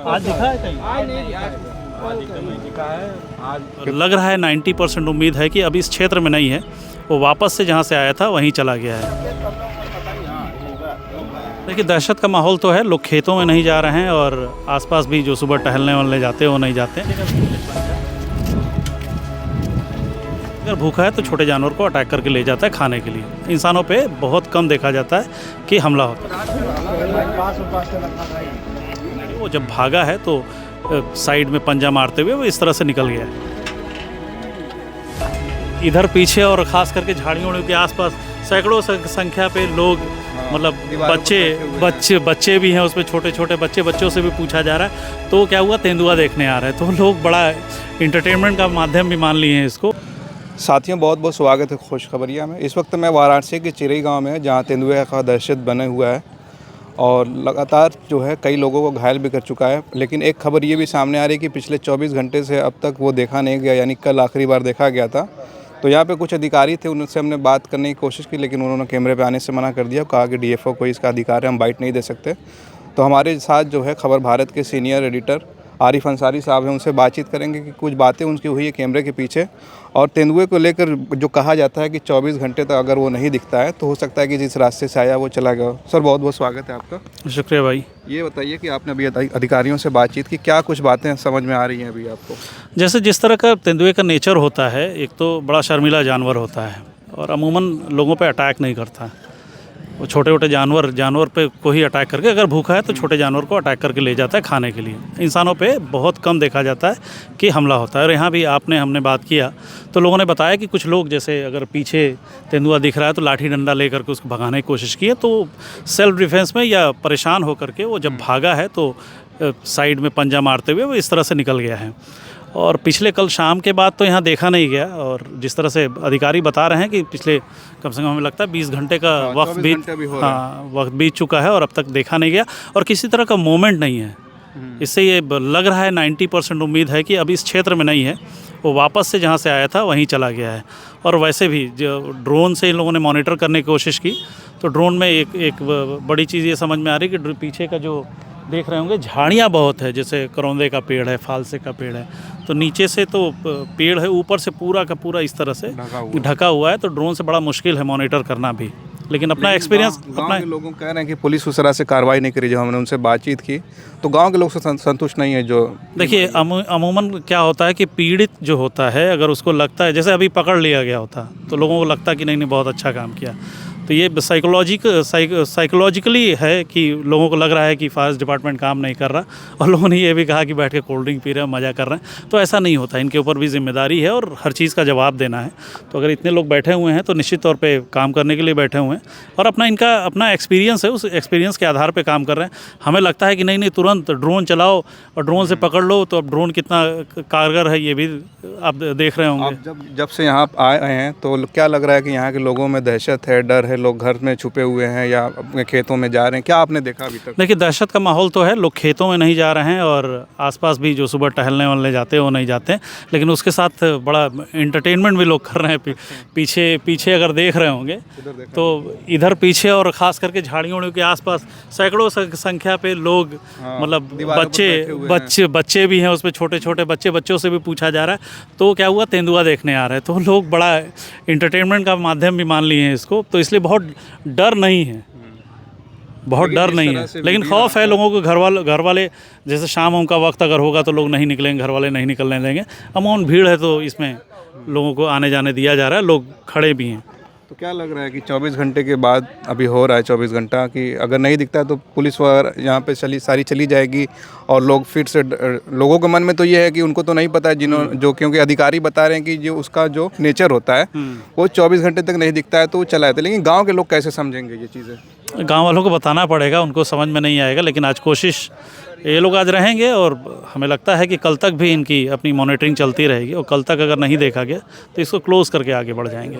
आज दिखा है कहीं? आज एकदम नहीं दिखा है। आज लग रहा है 90% उम्मीद है कि अब इस क्षेत्र में नहीं है, वो वापस से जहाँ से आया था वहीं चला गया है। देखिए दहशत का माहौल तो है, लोग खेतों में नहीं जा रहे हैं और आसपास भी जो सुबह टहलने वाले जाते हैं वो नहीं जाते। अगर भूखा है तो छोटे जानवर को अटैक करके ले जाता है खाने के लिए। इंसानों पे बहुत कम देखा जाता है कि हमला होता है। वो जब भागा है तो साइड में पंजा मारते हुए वो इस तरह से निकल गया है। इधर पीछे और ख़ास करके झाड़ियों के आसपास सैकड़ों संख्या पे लोग, मतलब बच्चे भी हैं उसमें, छोटे छोटे बच्चों से भी पूछा जा रहा है तो क्या हुआ, तेंदुआ देखने आ रहे हैं। तो लोग बड़ा इंटरटेनमेंट का माध्यम भी मान लिए हैं इसको। साथियों बहुत बहुत स्वागत है खुशखबरिया में। इस वक्त मैं वाराणसी के चिरई गांव में, जहां तेंदुए का दहशत बने हुआ है और लगातार जो है कई लोगों को घायल भी कर चुका है। लेकिन एक खबर ये भी सामने आ रही है कि पिछले 24 घंटे से अब तक वो देखा नहीं गया, यानी कल आखिरी बार देखा गया था। तो यहाँ पे कुछ अधिकारी थे, उनसे हमने बात करने की कोशिश की, लेकिन उन्होंने कैमरे पे आने से मना कर दिया। कहा कि डीएफओ को इसका अधिकार है, हम बाइट नहीं दे सकते। तो हमारे साथ जो है खबर भारत के सीनियर एडिटर आरिफ अंसारी साहब हैं, उनसे बातचीत करेंगे कि कुछ बातें उनकी हुई है कैमरे के पीछे, और तेंदुए को लेकर जो कहा जाता है कि 24 घंटे तक अगर वो नहीं दिखता है तो हो सकता है कि जिस रास्ते से आया वो चला गया। सर बहुत बहुत स्वागत है आपका। शुक्रिया भाई। ये बताइए कि आपने अभी अधिकारियों से बातचीत की, क्या कुछ बातें समझ में आ रही हैं अभी आपको? जैसे जिस तरह का तेंदुए का नेचर होता है, एक तो बड़ा शर्मीला जानवर होता है और अमूमन लोगों पे अटैक नहीं करता। वो छोटे छोटे जानवर पे को ही अटैक करके, अगर भूखा है तो छोटे जानवर को अटैक करके ले जाता है खाने के लिए। इंसानों पे बहुत कम देखा जाता है कि हमला होता है। और यहाँ भी हमने बात किया तो लोगों ने बताया कि कुछ लोग, जैसे अगर पीछे तेंदुआ दिख रहा है तो लाठी डंडा लेकर के उसको भगाने की कोशिश की है, तो सेल्फ डिफेंस में या परेशान होकर के वो जब भागा है तो साइड में पंजा मारते हुए वो इस तरह से निकल गया है। और पिछले कल शाम के बाद तो यहाँ देखा नहीं गया, और जिस तरह से अधिकारी बता रहे हैं कि पिछले कम से कम हमें लगता है 20 घंटे का वक्त बीत चुका है और अब तक देखा नहीं गया और किसी तरह का मूवमेंट नहीं है। इससे ये लग रहा है 90% उम्मीद है कि अब इस क्षेत्र में नहीं है, वो वापस से जहाँ से आया था वहीं चला गया है। और वैसे भी जो ड्रोन से इन लोगों ने मॉनिटर करने की कोशिश की तो ड्रोन में एक बड़ी चीज़ ये समझ में आ रही है कि पीछे का जो देख रहे होंगे झाड़ियाँ बहुत है, जैसे करौंदे का पेड़ है, फालसे का पेड़ है, तो नीचे से तो पेड़ है, ऊपर से पूरा का पूरा इस तरह से ढका हुआ है। तो ड्रोन से बड़ा मुश्किल है मॉनिटर करना भी। लेकिन अपना एक्सपीरियंस, गाँव के लोगों कह रहे हैं कि पुलिस उस तरह से कार्रवाई नहीं करी। जब हमने उनसे बातचीत की तो गांव के लोग संतुष्ट नहीं है। जो देखिए अमूमन क्या होता है कि पीड़ित जो होता है, अगर उसको लगता है, जैसे अभी पकड़ लिया गया होता तो लोगों को लगता कि नहीं बहुत अच्छा काम किया। तो ये साइकोलॉजिकली है कि लोगों को लग रहा है कि फॉरेस्ट डिपार्टमेंट काम नहीं कर रहा, और लोगों ने ये भी कहा कि बैठ के कोल्ड ड्रिंक पी रहे हैं, मज़ा कर रहे हैं। तो ऐसा नहीं होता, इनके ऊपर भी जिम्मेदारी है और हर चीज़ का जवाब देना है। तो अगर इतने लोग बैठे हुए हैं तो निश्चित तौर पे काम करने के लिए बैठे हुए हैं और अपना एक्सपीरियंस है, उस एक्सपीरियंस के आधार पर काम कर रहे हैं। हमें लगता है कि नहीं तुरंत ड्रोन चलाओ और ड्रोन से पकड़ लो, तो अब ड्रोन कितना कारगर है ये भी आप देख रहे होंगे। आप जब से यहाँ आए हैं तो क्या लग रहा है कि यहाँ के लोगों में दहशत है, डर है, लोग घर में छुपे हुए हैं या अपने खेतों में जा रहे हैं? क्या आपने देखा अभी तक? देखिए दहशत का माहौल तो है, लोग खेतों में नहीं जा रहे हैं और आसपास भी जो सुबह टहलने वाले जाते हैं वो नहीं जाते हैं। लेकिन उसके साथ बड़ा इंटरटेनमेंट भी लोग कर रहे हैं। पीछे अगर देख रहे होंगे तो इधर पीछे और ख़ास करके झाड़ियों के आसपास सैकड़ों संख्या पे लोग, मतलब बच्चे भी हैं उसमें, छोटे छोटे बच्चों से भी पूछा जा रहा है तो क्या हुआ, तेंदुआ देखने आ रहे हैं। तो लोग बड़ा इंटरटेनमेंट का माध्यम भी मान लिए हैं इसको। तो इसलिए बहुत डर नहीं है, लेकिन खौफ है लोगों को। घर वाले जैसे शाम का वक्त अगर होगा तो लोग नहीं निकलेंगे, घर वाले नहीं निकलने देंगे। अमूमन भीड़ है तो इसमें लोगों को आने जाने दिया जा रहा है, लोग खड़े भी हैं। तो क्या लग रहा है कि 24 घंटे के बाद अभी हो रहा है 24 घंटा कि अगर नहीं दिखता है तो पुलिस वगैरह यहाँ पे चली जाएगी और लोग फिर से लोगों के मन में तो ये है कि उनको तो नहीं पता है जो क्योंकि अधिकारी बता रहे हैं कि जो उसका जो नेचर होता है वो 24 घंटे तक नहीं दिखता है तो वो चला जाता है। लेकिन गाँव के लोग कैसे समझेंगे ये चीज़ें? गाँव वालों को बताना पड़ेगा, उनको समझ में नहीं आएगा। लेकिन आज कोशिश ये लोग आज रहेंगे और हमें लगता है कि कल तक भी इनकी अपनी मॉनिटरिंग चलती रहेगी और कल तक अगर नहीं देखा गया तो इसको क्लोज़ करके आगे बढ़ जाएंगे।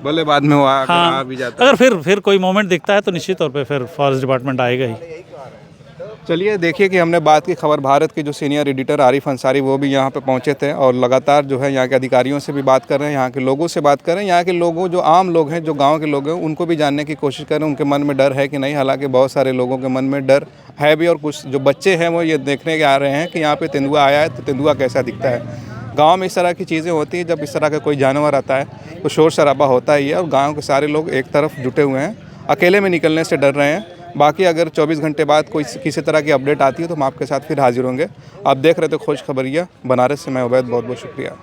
भले बाद में वो आ भी जाता है। अगर फिर कोई मोमेंट दिखता है तो निश्चित तौर पे फिर फॉरेस्ट डिपार्टमेंट आएगा ही। चलिए देखिए कि हमने बात की खबर भारत के जो सीनियर एडिटर आरिफ अंसारी वो भी यहाँ पे पहुँचे थे और लगातार जो है यहाँ के अधिकारियों से भी बात कर रहे हैं, यहाँ के लोगों से बात कर रहे हैं, यहाँ के लोगों जो आम लोग हैं, जो गांव के लोग हैं, उनको भी जानने की कोशिश कर रहे हैं उनके मन में डर है कि नहीं। हालांकि बहुत सारे लोगों के मन में डर है भी और कुछ जो बच्चे हैं वो ये देखने के आ रहे हैं कि यहाँ पर तेंदुआ आया है तो तेंदुआ कैसा दिखता है। गाँव में इस तरह की चीज़ें होती हैं, जब इस तरह का कोई जानवर आता है तो शोर शराबा होता ही है और गाँव के सारे लोग एक तरफ जुटे हुए हैं, अकेले में निकलने से डर रहे हैं। बाकी अगर 24 घंटे बाद कोई किसी तरह की अपडेट आती है तो हम आपके साथ फिर हाजिर होंगे। आप देख रहे थे खुश खबरिया बनारस से, मैं उबैद, बहुत बहुत शुक्रिया।